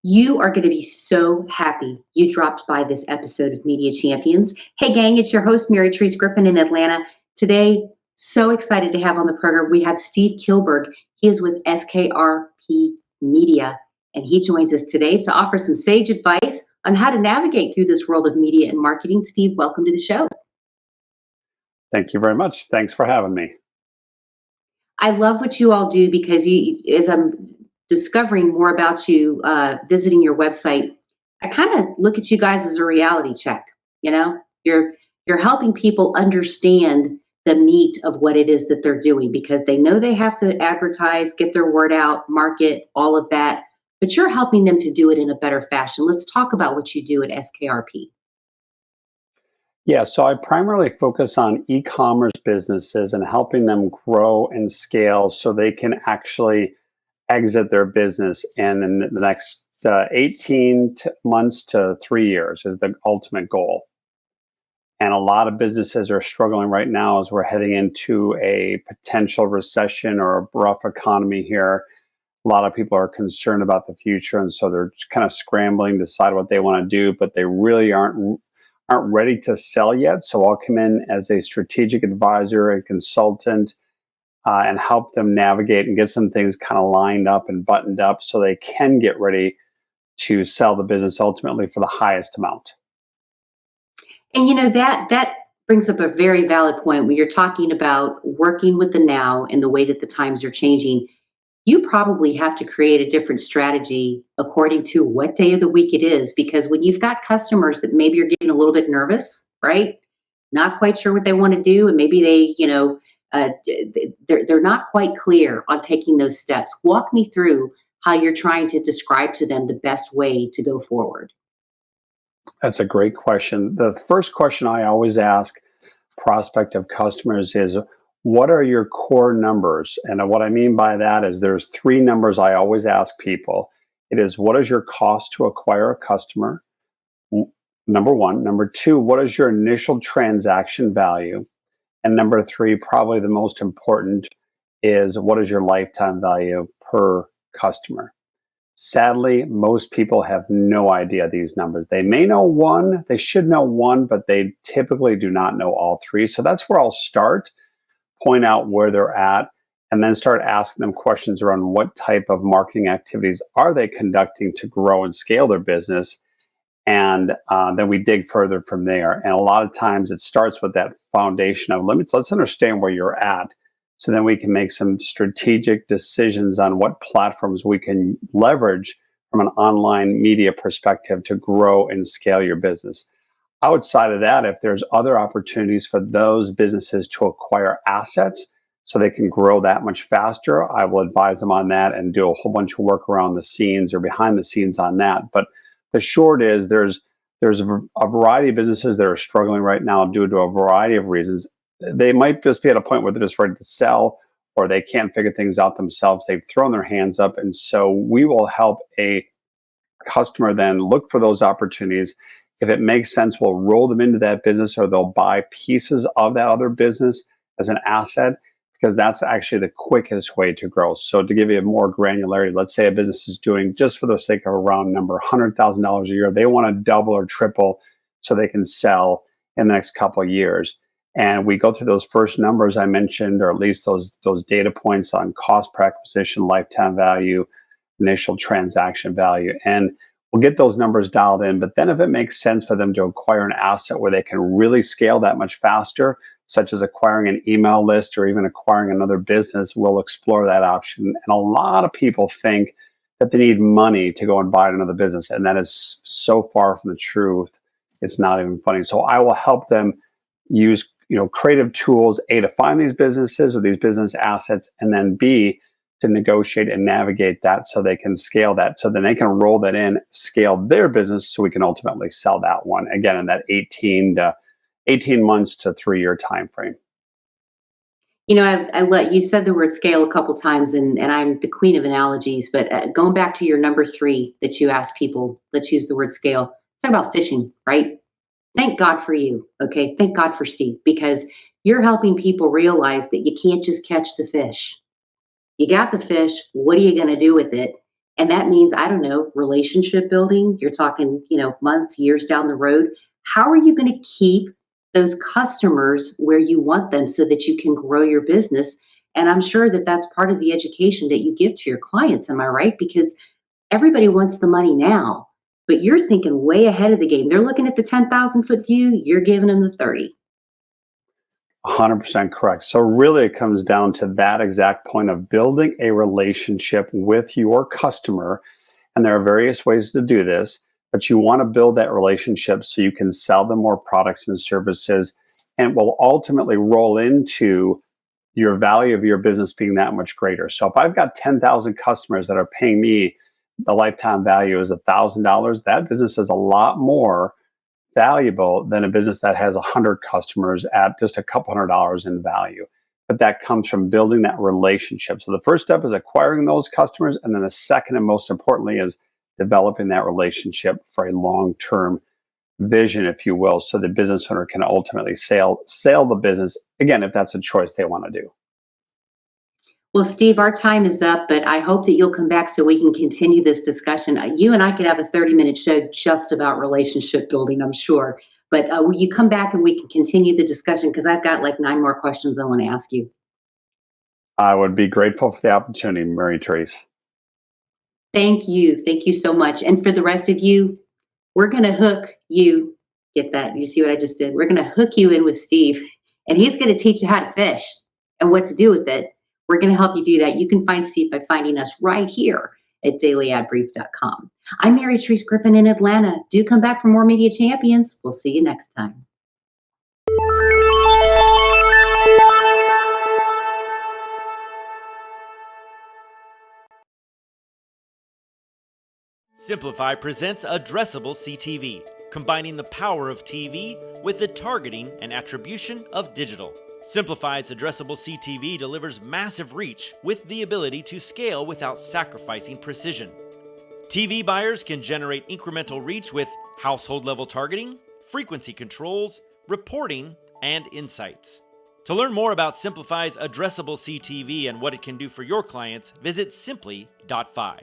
You are going to be so happy you dropped by this episode of Media Champions. Hey, gang, it's your host, Mary Therese Griffin in Atlanta. Today, so excited to have on the program, we have Steve Kilberg. He is with SKRP Media, and he joins us today to offer some sage advice on how to navigate through this world of media and marketing. Steve, welcome to the show. Thank you very much. Thanks for having me. I love what you all do because as I'm discovering more about you, visiting your website, I kind of look at you guys as a reality check. You know, you're helping people understand the meat of what it is that they're doing because they know they have to advertise, get their word out, market, all of that. But you're helping them to do it in a better fashion. Let's talk about what you do at SKRP. Yeah, so I primarily focus on e-commerce businesses and helping them grow and scale so they can actually exit their business in the next 18 months to 3 years is the ultimate goal. And a lot of businesses are struggling right now as we're heading into a potential recession or a rough economy here. A lot of people are concerned about the future, and so they're kind of scrambling to decide what they want to do, but they really aren't ready to sell yet. So I'll come in as a strategic advisor, a consultant, and help them navigate and get some things kind of lined up and buttoned up so they can get ready to sell the business ultimately for the highest amount. And you know that brings up a very valid point when you're talking about working with the now and the way that the times are changing. You probably have to create a different strategy according to what day of the week it is, because when you've got customers that maybe are getting a little bit nervous, right? Not quite sure what they want to do, and maybe they're not quite clear on taking those steps. Walk me through how you're trying to describe to them the best way to go forward. That's a great question. The first question I always ask prospective customers is, what are your core numbers? And what I mean by that is there's 3 numbers I always ask people. It is, what is your cost to acquire a customer? Number 1. Number 2, what is your initial transaction value? And number 3, probably the most important, is what is your lifetime value per customer? Sadly, most people have no idea these numbers. They may know one, they should know one, but they typically do not know all 3. So that's where I'll start, point out where they're at, and then start asking them questions around what type of marketing activities are they conducting to grow and scale their business. And then we dig further from there. And a lot of times it starts with that foundation of limits. Let's understand where you're at, so then we can make some strategic decisions on what platforms we can leverage from an online media perspective to grow and scale your business. Outside of that, if there's other opportunities for those businesses to acquire assets so they can grow that much faster, I will advise them on that and do a whole bunch of work around the scenes or behind the scenes on that. But the short is there's a variety of businesses that are struggling right now due to a variety of reasons. They might just be at a point where they're just ready to sell, or they can't figure things out themselves. They've thrown their hands up. And so we will help a customer then look for those opportunities. If it makes sense, we'll roll them into that business, or they'll buy pieces of that other business as an asset, because that's actually the quickest way to grow. So to give you more granularity, let's say a business is doing, just for the sake of a round number, $100,000 a year. They want to double or triple so they can sell in the next couple of years. And we go through those first numbers I mentioned, or at least those data points on cost per acquisition, lifetime value, initial transaction value. And we'll get those numbers dialed in. But then if it makes sense for them to acquire an asset where they can really scale that much faster, such as acquiring an email list or even acquiring another business, we'll explore that option. And a lot of people think that they need money to go and buy another business. And that is so far from the truth. It's not even funny. So I will help them use creative tools, A, to find these businesses or these business assets, and then B, to negotiate and navigate that so they can scale that. So then they can roll that in, scale their business so we can ultimately sell that one, again, in that 18 months to 3-year time frame. You know, I let you said the word scale a couple times, and I'm the queen of analogies. But going back to your number 3 that you asked people, let's use the word scale. Let's talk about fishing, right? Thank God for you. Okay, thank God for Steve, because you're helping people realize that you can't just catch the fish. You got the fish. What are you going to do with it? And that means, I don't know, relationship building. You're talking, months, years down the road. How are you going to keep those customers where you want them so that you can grow your business? And I'm sure that that's part of the education that you give to your clients. Am I right? Because everybody wants the money now, but you're thinking way ahead of the game. They're looking at the 10,000 foot view. You're giving them the 30. 100% correct. So really it comes down to that exact point of building a relationship with your customer. And there are various ways to do this, but you want to build that relationship so you can sell them more products and services, and will ultimately roll into your value of your business being that much greater. So if I've got 10,000 customers that are paying me, the lifetime value is $1,000, that business is a lot more valuable than a business that has 100 customers at just a couple $100 in value. But that comes from building that relationship. So the first step is acquiring those customers, and then the second and most importantly is developing that relationship for a long-term vision, if you will, so the business owner can ultimately sell the business, again, if that's a choice they want to do. Well, Steve, our time is up, but I hope that you'll come back so we can continue this discussion. You and I could have a 30-minute show just about relationship building, I'm sure. But will you come back and we can continue the discussion? Because I've got like 9 more questions I want to ask you. I would be grateful for the opportunity, Mary Therese. Thank you. Thank you so much. And for the rest of you, we're going to hook you. Get that? You see what I just did? We're going to hook you in with Steve, and he's going to teach you how to fish and what to do with it. We're going to help you do that. You can find Steve by finding us right here at dailyadbrief.com. I'm Mary Therese Griffin in Atlanta. Do come back for more Media Champions. We'll see you next time. Simplify presents Addressable CTV, combining the power of TV with the targeting and attribution of digital. Simplify's Addressable CTV delivers massive reach with the ability to scale without sacrificing precision. TV buyers can generate incremental reach with household-level targeting, frequency controls, reporting, and insights. To learn more about Simplify's Addressable CTV and what it can do for your clients, visit simply.fi.